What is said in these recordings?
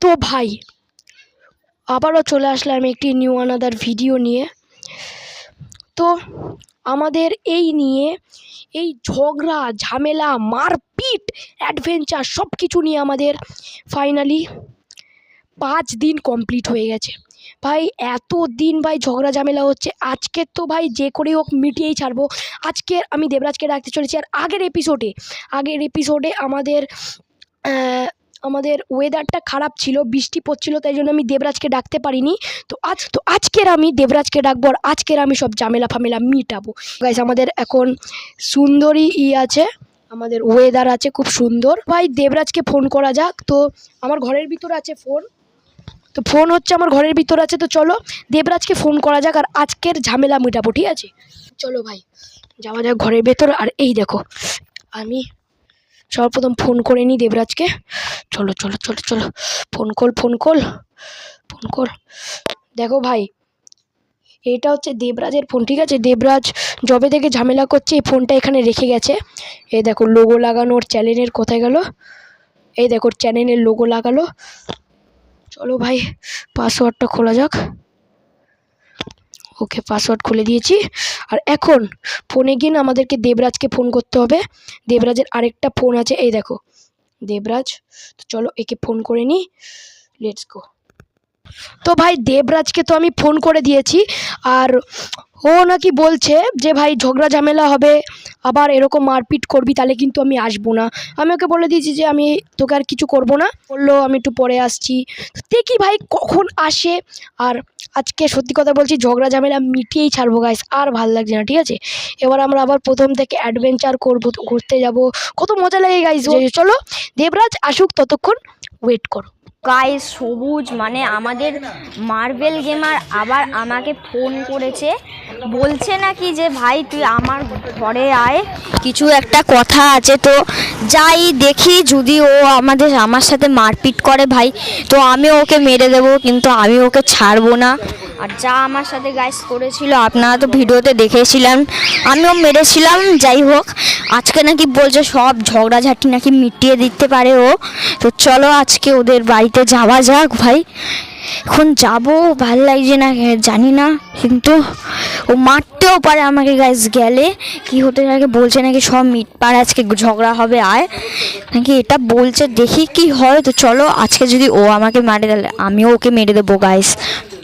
তো ভাই আবারও চলে আসলাম একটি নিউ আনাদার ভিডিও নিয়ে। তো আমাদের এই ঝগড়া ঝামেলা মারপিট অ্যাডভেঞ্চার সব কিছু নিয়ে আমাদের ফাইনালি 5 দিন কমপ্লিট হয়ে গেছে ভাই। এত দিন ভাই ঝগড়া ঝামেলা হচ্ছে, আজকে তো ভাই যে করে হোক মিটিয়েই ছাড়বো। আজকে আমি দেবরাজকে ডাকতে চলেছি। আর আগের এপিসোডে আমাদের ওয়েদারটা খারাপ ছিল, বৃষ্টি পড়ছিল, তাই জন্য আমি দেবরাজকে ডাকতে পারিনি। তো আজকের আমি দেবরাজকে ডাকবো, আর আজকের আমি সব ঝামেলা ফামেলা মিটাবো গাইস। আমাদের এখন সুন্দরী আছে, আমাদের ওয়েদার আছে খুব সুন্দর। ভাই দেবরাজকে ফোন করা যাক। তো আমার ঘরের ভিতরে আছে ফোন হচ্ছে আমার ঘরের ভিতরে আছে। তো চলো দেবরাজকে ফোন করা যাক আর আজকের ঝামেলা মিটাবো, ঠিক আছে? চলো ভাই যাওয়া যাক ঘরের ভেতর। আর এই দেখো আমি সর্বপ্রথম ফোন করে নিই দেবরাজকে। চলো চলো চলো চলো ফোন কল। দেখো ভাই এটা হচ্ছে দেবরাজের ফোন, ঠিক আছে? দেবরাজ যবে থেকে ঝামেলা করছে এই ফোনটা এখানে রেখে গেছে। এই দেখো লোগো লাগানোর চ্যানেলের কোথায় গেল? এই দেখো চ্যানেলের লোগো লাগালো। চলো ভাই পাসওয়ার্ডটা খোলা যাক। ওকে পাসওয়ার্ড খুলে দিয়েছি। আর এখন ফোনে গিয়ে আমাদেরকে দেবরাজকে ফোন করতে হবে। দেবরাজের আরেকটা ফোন আছে, এই দেখো দেবরাজ। তো চলো একে ফোন করে নিই, লেটস গো। তো ভাই দেবরাজকে তো আমি ফোন করে দিয়েছি, আর ও নাকি বলছে যে ভাই ঝগড়া ঝামেলা হবে, আবার এরকম মারপিট করবি তাহলে কিন্তু আমি আসবো না। আমি ওকে বলে দিয়েছি যে আমি তোকে আর কিছু করবো না। বললো আমি একটু পরে আসছি। দেখি ভাই কখন আসে। আর আজকে সত্যি কথা বলছি ঝগড়া ঝামেলা মিটিয়েই ছাড়বো গাইস, আর ভাল লাগছে না, ঠিক আছে? এবার আমরা আবার প্রথম থেকে অ্যাডভেঞ্চার করবো, ঘুরতে যাব, কত মজা লাগে গাইস। চলো দেবরাজ আসুক, ততক্ষণ ওয়েট করো। গাইস সবুজ মানে আমাদের মার্বেল গেমার আবার আমাকে ফোন করেছে, বলছে নাকি যে ভাই তুই আমার ঘরে আয়, কিছু একটা কথা আছে। তো যাই দেখি, যদি ও আমার সাথে মারপিট করে ভাই তো আমি ওকে মেরে দেবো, কিন্তু আমি ওকে ছাড়বো না। আর যা আমার সাথে গাইস করেছিল আপনারা তো ভিডিওতে দেখেছিলেন, আমিও মেরেছিলাম। যাই হোক আজকে নাকি বলছে সব ঝগড়াঝাটি নাকি মিটিয়ে দিতে পারে ও। তো চলো আজকে ওদের বাড়িতে যাওয়া যাক ভাই। এখন যাবো, ভাল লাগছে না জানি না, কিন্তু ও মারতেও পারে আমাকে গাইস। গেলে কি হতে থাকে বলছে নাকি সব মিটপাড়, আজকে ঝগড়া হবে আয় নাকি এটা বলছে, দেখি কি হয়। তো চলো আজকে যদি ও আমাকে মারে তাহলে আমিও ওকে মেরে দেবো গাইস।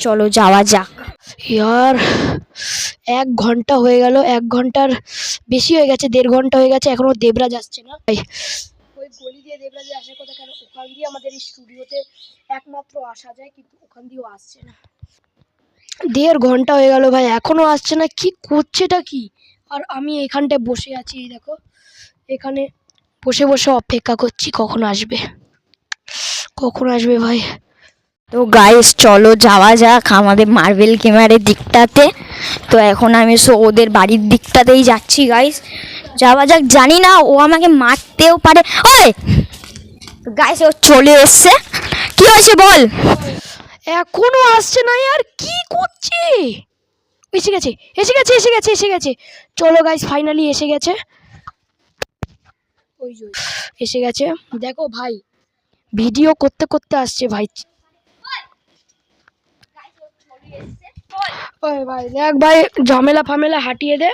চলো যাওয়া যাক। ইয়ার 1 ঘন্টা হয়ে গেল, 1 ঘন্টার বেশি হয়ে গেছে, 1.5 ঘন্টা হয়ে গেছে, এখনো দেবরাজ আসছে না। ওই গলি দিয়ে দেবরাজ আসার কথা, কেন ওখান দিয়ে আমাদের এই স্টুডিওতে একমাত্র আসা যায়, কিন্তু ওখান দিয়েও আসছে না। 1.5 ঘন্টা হয়ে গেল ভাই, এখনো আসছে না, কি করছেটা কি? আর আমি এখানটায় বসে আছি, এই দেখো এখানে বসে বসে অপেক্ষা করছি কখন আসবে ভাই। তো গাইস চলো যাওয়া যাক আমাদের মার্বেল গেমারের দিকটাতে। তো এখন আমি ওদের বাড়ির দিকটাতেই যাচ্ছি গাইস, যাওয়া যাক। জানি না ও আমাকে মারতেও পারে। ওই গাইস ও চলে এসছে, কি হয়েছে বল? এখনো আসছে না, আর কি করছে? এসে গেছে। চলো গাইস ফাইনালি এসে গেছে, এসে গেছে। দেখো ভাই ভিডিও করতে করতে আসছে ভাই। ওই ভাই দেখ ভাই, ঝামেলা ফামেলা হাটিয়ে দে,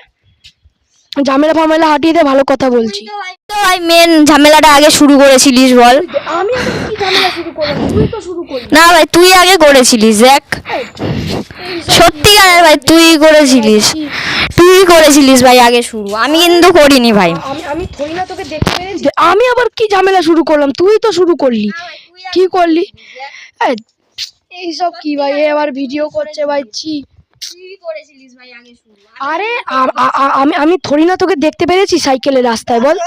ভালো কথা বলছি। তো ভাই মেন ঝামেলাটা আগে শুরু করেছিলিস বল। আমি কি ঝামেলা শুরু করলাম? তুই তো শুরু করলি। না ভাই তুই আগে করেছিলিস, দেখ সত্যিকারের ভাই তুই করেছিলিস ভাই আগে শুরু, আমি কিন্তু করিনি ভাই। আমি থই না তোকে দেখতে পেরেছি, আমি আবার কি ঝামেলা শুরু করলাম? তুই তো শুরু করলি। কি করলি? এইসব কি ভাই, এবার ভিডিও করছে ভাই। আরে আমি থরি না তোকে দেখতে পেরেছি সাইকেলের রাস্তায়, বল?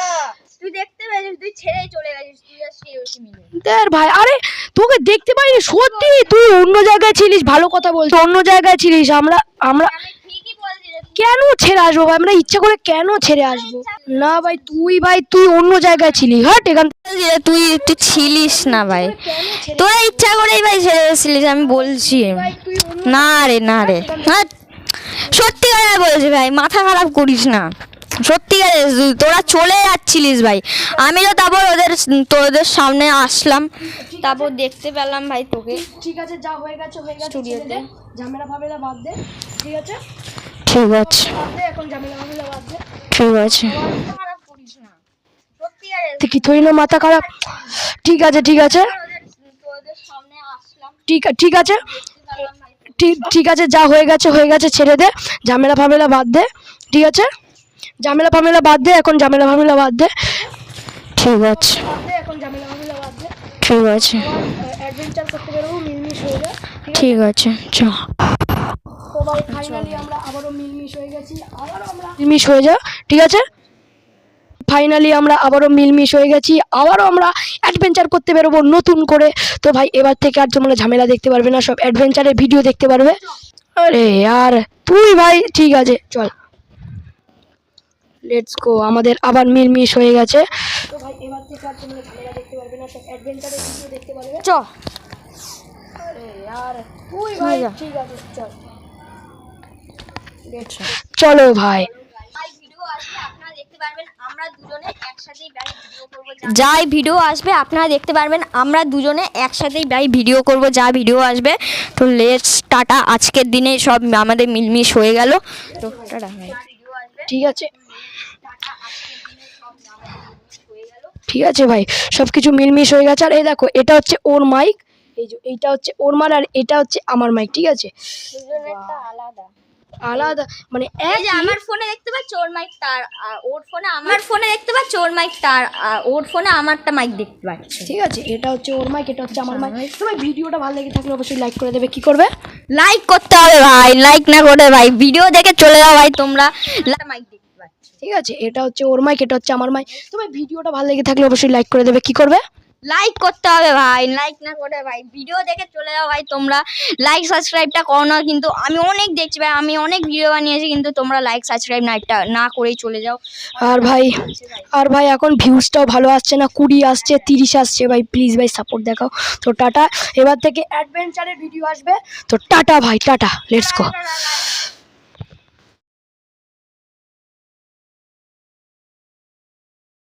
তুই দেখতে পেয়েছিস, তুই ছেড়েই চলে গেছিস, তুই আর সেই মিলে দেখ ভাই, আরে তোকে দেখতে পাইনি সত্যি, তুই অন্য জায়গায় ছিলিস, ভালো কথা বলছিস, অন্য জায়গায় ছিলিস। আমরা ঠিকই বলছিস। কেন ছেড়ে আসবো ভাই? আমরা ইচ্ছা করে কেন ছেড়ে আসবো? না ভাই তুই অন্য জায়গায় ছিলি। হ্যাঁ এখান তুই ছিলিস না ভাই, তোরা ইচ্ছা করেই ভাই ছেড়ে এসেছিলিস, আমি বলছি। না রে হ্যাঁ সত্যি কথা বলছি ভাই, মাথা খারাপ করিস না। সত্যিকারে তোরা চলে যাচ্ছিলিস ভাই, আমি তো তারপর তোদের সামনে আসলাম, তারপর দেখতে পেলাম ভাই তোকে। ঠিক আছে, যা হয়ে গেছে স্টুডিওতে ঝামেলা ফামেলা বাদ দে, ঠিক আছে ঠিক আছে বাদ দে, এখন ঝামেলা ফামেলা বাদ দে। ঠিক আছে। তুই কি থই না মাথা খারাপ? ঠিক আছে ঠিক আছে ঠিক আছে ঠিক আছে, যা হয়ে গেছে ছেড়ে দে, ঝামেলা ফামেলা বাদ দে, ঠিক আছে ঝামেলা ফামেলা বাদ দে, এখন ঝামেলা ফামেলা বাদ দে, ঠিক আছে এখন ঝামেলা ফামেলা বাদ দে। ঠিক আছে অ্যাডভেঞ্চার করতে বেরোবো, মিলমিশ হয়ে যায়। ঠিক আছে চ। তো ভাই ফাইনালি আমরা আবারও মিলমিশ হয়ে গেছি, মিলমিশ হয়ে যা, ঠিক আছে ফাইনালি আমরা আবারও মিলমিশ হয়ে গেছি, আবারও আমরা অ্যাডভেঞ্চার করতে বেরোবো নতুন করে। তো ভাই এবার থেকে আর তোমরা ঝামেলা দেখতে পারবে না, সব অ্যাডভেঞ্চারের ভিডিও দেখতে পারবে। আরে আর তুই ভাই, ঠিক আছে চল লেটস গো, আমাদের আবার মিলমিশ হয়ে গেছে। তো ভাই এবার থেকে আর তোমরা ঝামেলা দেখতে পারবে না, সব অ্যাডভেঞ্চারের ভিডিও দেখতে পারবে। চ আরে আর তুই ভাই, ঠিক আছে চল চলো ভাই। যাই ভিডিও আসবে আপনারা দেখতে পারবেন, আমরা দুজনে একসাথেই ভাই ভিডিও করব, যা ভিডিও আসবে। তো লেটস টাটা, আজকের দিনে সব আমাদের মিলমিশ হয়ে গেল। তো টাটা ভাই, ঠিক আছে ঠিক আছে ভাই, সব কিছু মিলমিশ হয়ে গেছে। আর এই দেখো, এটা হচ্ছে ওর মাইক, এই যে এইটা হচ্ছে ওর মার, আর এটা হচ্ছে আমার মাইক, ঠিক আছে আলাদা আলাদা মানে এই যে আমার ফোনে দেখতে পাচ্ছ ওর মাইক তার, আর ওর ফোনে আমার ফোনে দেখতে পাচ্ছ ওর মাইক তার, আর ওর ফোনে আমারটা মাইক দেখতে পাচ্ছ। ঠিক আছে, এটা হচ্ছে ওর মাইক, এটা হচ্ছে আমার মাইক। তোমার ভিডিওটা ভালো লেগে থাকলে অবশ্যই লাইক করে দেবে। কি করবে? লাইক করতে হবে ভাই, লাইক না করে ভাই ভিডিও দেখে চলে যাও ভাই তোমরা, মাইক দেখতে পাচ্ছ। ঠিক আছে, এটা হচ্ছে ওর মাইক, এটা হচ্ছে আমার মাইক। তোমার ভিডিওটা ভালো লেগে থাকলে অবশ্যই লাইক করে দেবে। কি করবে? লাইক করতে হবে ভাই, লাইক না করে ভাই ভিডিও দেখে চলে যাও ভাই তোমরা, লাইক সাবস্ক্রাইবটা করো না, কিন্তু আমি অনেক দেখছি ভাই, আমি অনেক ভিডিও বানিয়েছি, কিন্তু তোমরা লাইক সাবস্ক্রাইব না করেই চলে যাও। আর ভাই এখন ভিউজটাও ভালো আসছে না, 20 আসছে, 30 আসছে ভাই, প্লিজ ভাই সাপোর্ট দেখাও। তো টাটা, এবার থেকে অ্যাডভেঞ্চারের ভিডিও আসবে। তো টাটা ভাই, টাটা, লেটস গো।